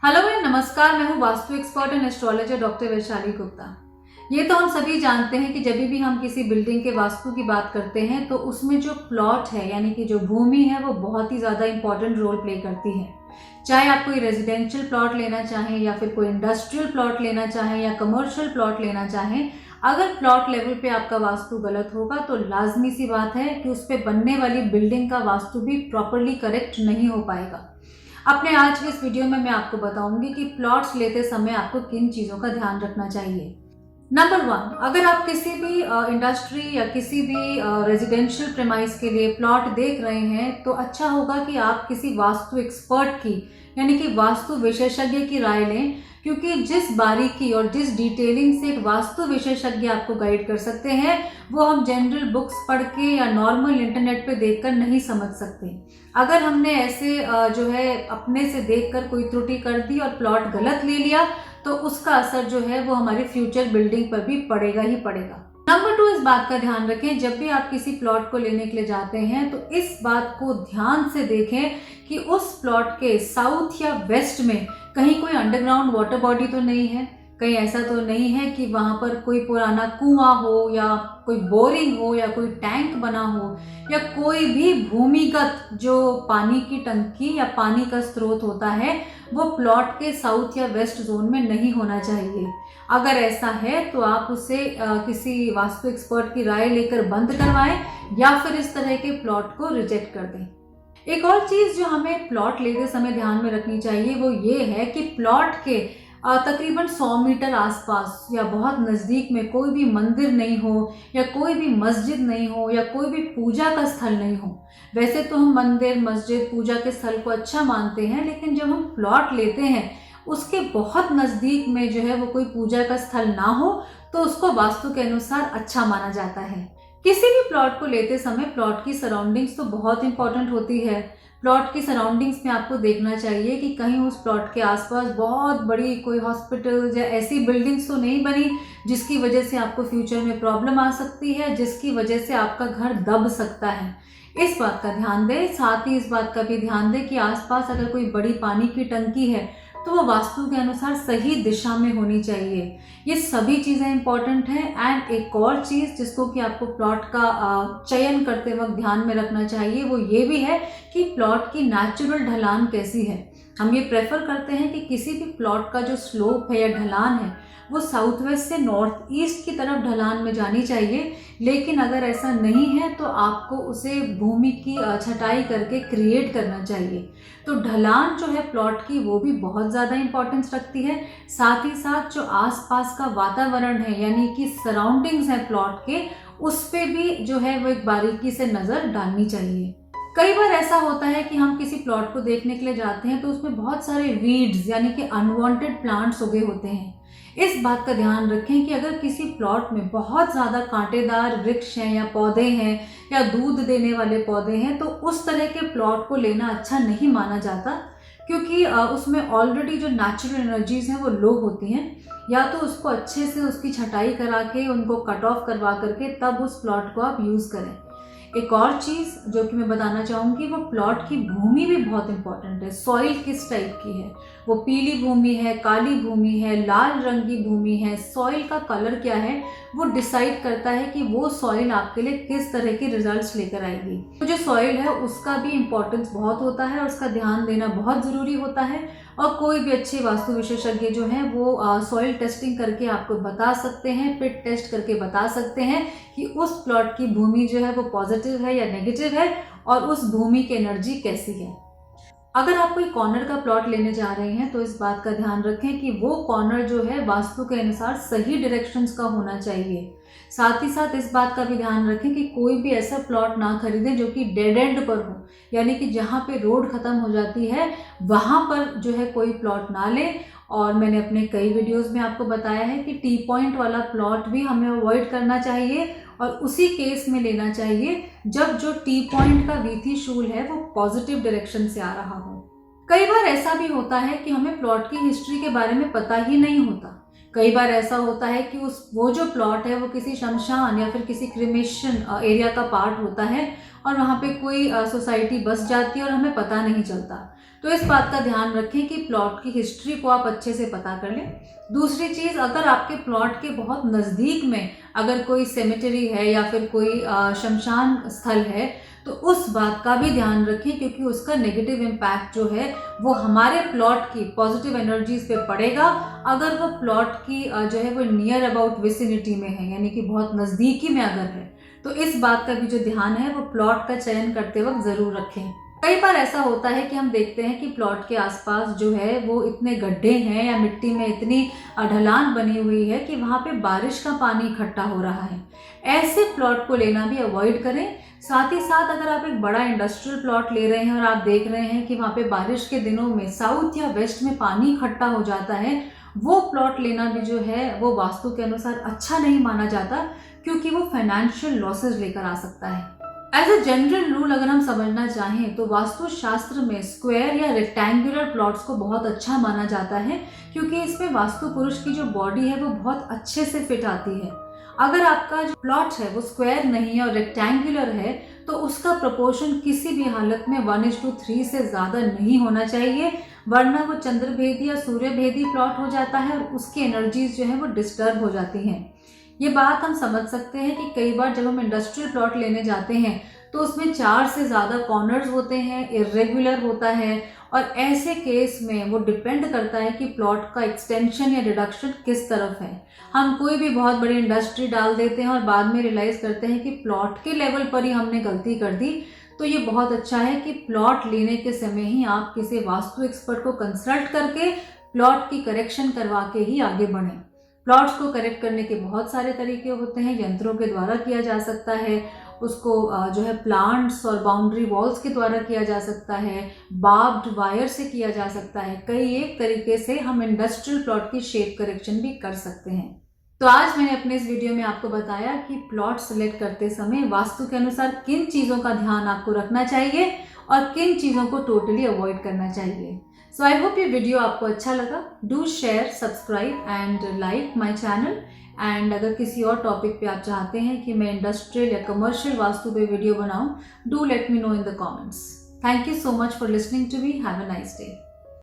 Hello and नमस्कार। मैं हूँ vastu expert and astrologer doctor Vaishali Gupta. ये तो हम सभी जानते हैं कि जब भी हम किसी बिल्डिंग के वास्तु की बात करते हैं तो उसमें जो प्लॉट है यानी कि जो भूमि है वो बहुत ही ज़्यादा इंपॉर्टेंट रोल प्ले करती है। चाहे आप कोई रेजिडेंशियल प्लॉट लेना चाहें या फिर कोई इंडस्ट्रियल प्लॉट लेना चाहें या कमर्शियल प्लॉट लेना चाहें, अगर प्लॉट लेवल पे आपका वास्तु गलत होगा तो लाजमी सी बात है कि उस पर बनने वाली बिल्डिंग का वास्तु भी प्रॉपरली करेक्ट नहीं हो पाएगा। अपने आज के इस वीडियो में मैं आपको बताऊंगी कि प्लॉट्स लेते समय आपको किन चीज़ों का ध्यान रखना चाहिए। नंबर 1, अगर आप किसी भी इंडस्ट्री या किसी भी रेजिडेंशियल प्रेमाइस के लिए प्लॉट देख रहे हैं तो अच्छा होगा कि आप किसी वास्तु एक्सपर्ट की यानी कि वास्तु विशेषज्ञ की राय लें, क्योंकि जिस बारीकी और जिस डिटेलिंग से एक वास्तु विशेषज्ञ आपको गाइड कर सकते हैं वो हम जनरल बुक्स पढ़ के या नॉर्मल इंटरनेट पे देखकर नहीं समझ सकते। अगर हमने ऐसे जो है अपने से देखकर कोई त्रुटि कर दी और प्लॉट गलत ले लिया तो उसका असर जो है वो हमारी फ्यूचर बिल्डिंग पर भी पड़ेगा ही पड़ेगा। नंबर 2, इस बात का ध्यान रखें जब भी आप किसी प्लॉट को लेने के लिए जाते हैं तो इस बात को ध्यान से देखें कि उस प्लॉट के साउथ या वेस्ट में कहीं कोई अंडरग्राउंड वाटर बॉडी तो नहीं है, कहीं ऐसा तो नहीं है कि वहाँ पर कोई पुराना कुआं हो या कोई बोरिंग हो या कोई टैंक बना हो या कोई भी भूमिगत जो पानी की टंकी या पानी का स्रोत होता है वो प्लॉट के साउथ या वेस्ट जोन में नहीं होना चाहिए। अगर ऐसा है तो आप उसे किसी वास्तु एक्सपर्ट की राय लेकर बंद करवाएं या फिर इस तरह के प्लॉट को रिजेक्ट कर दें। एक और चीज़ जो हमें प्लॉट लेते समय ध्यान में रखनी चाहिए वो ये है कि प्लॉट के तकरीबन 100 मीटर आसपास या बहुत नज़दीक में कोई भी मंदिर नहीं हो या कोई भी मस्जिद नहीं हो या कोई भी पूजा का स्थल नहीं हो। वैसे तो हम मंदिर, मस्जिद, पूजा के स्थल को अच्छा मानते हैं, लेकिन जब हम प्लॉट लेते हैं उसके बहुत नज़दीक में जो है वो कोई पूजा का स्थल ना हो तो उसको वास्तु के अनुसार अच्छा माना जाता है। किसी भी प्लॉट को लेते समय प्लॉट की सराउंडिंग्स तो बहुत इंपॉर्टेंट होती है। प्लॉट की सराउंडिंग्स में आपको देखना चाहिए कि कहीं उस प्लॉट के आसपास बहुत बड़ी कोई हॉस्पिटल या ऐसी बिल्डिंग्स तो नहीं बनी जिसकी वजह से आपको फ्यूचर में प्रॉब्लम आ सकती है, जिसकी वजह से आपका घर दब सकता है। इस बात का ध्यान दें। साथ ही इस बात का भी ध्यान दें कि आसपास अगर कोई बड़ी पानी की टंकी है तो वो वास्तु के अनुसार सही दिशा में होनी चाहिए। ये सभी चीज़ें इंपॉर्टेंट हैं। एंड एक और चीज़ जिसको कि आपको प्लॉट का चयन करते वक्त ध्यान में रखना चाहिए वो ये भी है कि प्लॉट की नेचुरल ढलान कैसी है। हम ये प्रेफर करते हैं कि किसी भी प्लॉट का जो स्लोप है या ढलान है वो साउथ वेस्ट से नॉर्थ ईस्ट की तरफ ढलान में जानी चाहिए, लेकिन अगर ऐसा नहीं है तो आपको उसे भूमि की छटाई करके क्रिएट करना चाहिए। तो ढलान जो है प्लॉट की वो भी बहुत ज़्यादा इंपॉर्टेंस रखती है। साथ ही साथ जो आसपास का वातावरण है यानी कि सराउंडिंग्स हैं प्लॉट के, उस पर भी जो है वो एक बारीकी से नज़र डालनी चाहिए। कई बार ऐसा होता है कि हम किसी प्लॉट को देखने के लिए जाते हैं तो उसमें बहुत सारे वीड्स यानी कि अनवांटेड प्लांट्स उगे होते हैं। इस बात का ध्यान रखें कि अगर किसी प्लॉट में बहुत ज़्यादा कांटेदार वृक्ष हैं या पौधे हैं या दूध देने वाले पौधे हैं तो उस तरह के प्लॉट को लेना अच्छा नहीं माना जाता, क्योंकि उसमें ऑलरेडी जो नेचुरल एनर्जीज हैं वो लो होती हैं। या तो उसको अच्छे से उसकी छटाई करा के उनको कट ऑफ करवा करके तब उस प्लॉट को आप यूज़ करें। एक और चीज़ जो कि मैं बताना चाहूँगी वो प्लॉट की भूमि भी बहुत इंपॉर्टेंट है। सॉइल किस टाइप की है, वो पीली भूमि है, काली भूमि है, लाल रंग की भूमि है, सॉइल का कलर क्या है वो डिसाइड करता है कि वो सॉइल आपके लिए किस तरह के रिजल्ट्स लेकर आएगी। तो जो सॉइल है उसका भी इम्पोर्टेंस बहुत होता है और उसका ध्यान देना बहुत ज़रूरी होता है। और कोई भी अच्छे वास्तु विशेषज्ञ जो हैं वो सॉइल टेस्टिंग करके आपको बता सकते हैं, पिट टेस्ट करके बता सकते हैं कि उस प्लॉट की भूमि जो है वो पॉजिटिव है या नेगेटिव है और उस भूमि की एनर्जी कैसी है। अगर आप कोई कॉर्नर का प्लॉट लेने जा रहे हैं तो इस बात का ध्यान रखें कि वो कॉर्नर जो है वास्तु के अनुसार सही डायरेक्शंस का होना चाहिए। साथ ही साथ इस बात का भी ध्यान रखें कि कोई भी ऐसा प्लॉट ना खरीदें जो कि डेड एंड पर हो, यानी कि जहाँ पे रोड ख़त्म हो जाती है वहाँ पर जो है कोई प्लॉट ना लें। और मैंने अपने कई वीडियोस में आपको बताया है कि टी पॉइंट वाला प्लॉट भी हमें अवॉइड करना चाहिए और उसी केस में लेना चाहिए जब जो टी पॉइंट का वीथी शूल है वो पॉजिटिव डायरेक्शन से आ रहा हो। कई बार ऐसा भी होता है कि हमें प्लॉट की हिस्ट्री के बारे में पता ही नहीं होता। कई बार ऐसा होता है कि वो जो प्लॉट है वो किसी शमशान या फिर किसी क्रिमेशन एरिया का पार्ट होता है और वहाँ पे कोई सोसाइटी बस जाती है और हमें पता नहीं चलता। तो इस बात का ध्यान रखें कि प्लॉट की हिस्ट्री को आप अच्छे से पता कर लें। दूसरी चीज़, अगर आपके प्लॉट के बहुत नज़दीक में अगर कोई सेमेटरी है या फिर कोई शमशान स्थल है तो उस बात का भी ध्यान रखें, क्योंकि उसका नेगेटिव इम्पैक्ट जो है वो हमारे प्लॉट की पॉजिटिव एनर्जीज पे पड़ेगा अगर वो प्लॉट की जो है वो नियर अबाउट विसिनिटी में है, यानी कि बहुत नज़दीकी में अगर है। तो इस बात का भी जो ध्यान है वो प्लॉट का चयन करते वक्त ज़रूर रखें। कई बार ऐसा होता है कि हम देखते हैं कि प्लॉट के आसपास जो है वो इतने गड्ढे हैं या मिट्टी में इतनी ढलान बनी हुई है कि वहाँ पे बारिश का पानी इकट्ठा हो रहा है। ऐसे प्लॉट को लेना भी अवॉइड करें। साथ ही साथ अगर आप एक बड़ा इंडस्ट्रियल प्लॉट ले रहे हैं और आप देख रहे हैं कि वहाँ पे बारिश के दिनों में साउथ या वेस्ट में पानी इकट्ठा हो जाता है, वो प्लॉट लेना भी जो है वो वास्तु के अनुसार अच्छा नहीं माना जाता, क्योंकि वो फाइनेंशियल लॉसेज लेकर आ सकता है। एज अ जनरल रूल अगर हम समझना चाहें तो वास्तु शास्त्र में स्क्वायर या रेक्टेंगुलर प्लॉट्स को बहुत अच्छा माना जाता है, क्योंकि इसमें वास्तु पुरुष की जो बॉडी है वो बहुत अच्छे से फिट आती है। अगर आपका जो प्लॉट है वो स्क्वायर नहीं है और रेक्टेंगुलर है तो उसका प्रोपोर्शन किसी भी हालत में 1:3 से ज़्यादा नहीं होना चाहिए, वरना वो चंद्रभेदी या सूर्यभेदी प्लॉट हो जाता है और उसकी एनर्जीज जो है वो डिस्टर्ब हो जाती हैं। ये बात हम समझ सकते हैं कि कई बार जब हम इंडस्ट्रियल प्लॉट लेने जाते हैं तो उसमें 4 से ज़्यादा कॉर्नर्स होते हैं, इर्रेगुलर होता है, और ऐसे केस में वो डिपेंड करता है कि प्लॉट का एक्सटेंशन या रिडक्शन किस तरफ है। हम कोई भी बहुत बड़ी इंडस्ट्री डाल देते हैं और बाद में रियलाइज़ करते हैं कि प्लॉट के लेवल पर ही हमने गलती कर दी। तो ये बहुत अच्छा है कि प्लॉट लेने के समय ही आप किसी वास्तु एक्सपर्ट को कंसल्ट करके प्लॉट की करेक्शन करवा के ही आगे बढ़ें। प्लॉट्स को करेक्ट करने के बहुत सारे तरीके होते हैं, यंत्रों के द्वारा किया जा सकता है, उसको जो है प्लांट्स और बाउंड्री वॉल्स के द्वारा किया जा सकता है, बार्ब्ड वायर से किया जा सकता है। कई एक तरीके से हम इंडस्ट्रियल प्लॉट की शेप करेक्शन भी कर सकते हैं। तो आज मैंने अपने इस वीडियो में आपको बताया कि प्लॉट सेलेक्ट करते समय वास्तु के अनुसार किन चीज़ों का ध्यान आपको रखना चाहिए और किन चीज़ों को टोटली अवॉइड करना चाहिए। सो आई होप ये वीडियो आपको अच्छा लगा। Do share, subscribe and like my channel. And अगर किसी और टॉपिक पे आप चाहते हैं कि मैं इंडस्ट्रियल या कमर्शियल वास्तु पे वीडियो बनाऊं, do let me know in the comments. Thank you so much for listening to me. Have a nice day.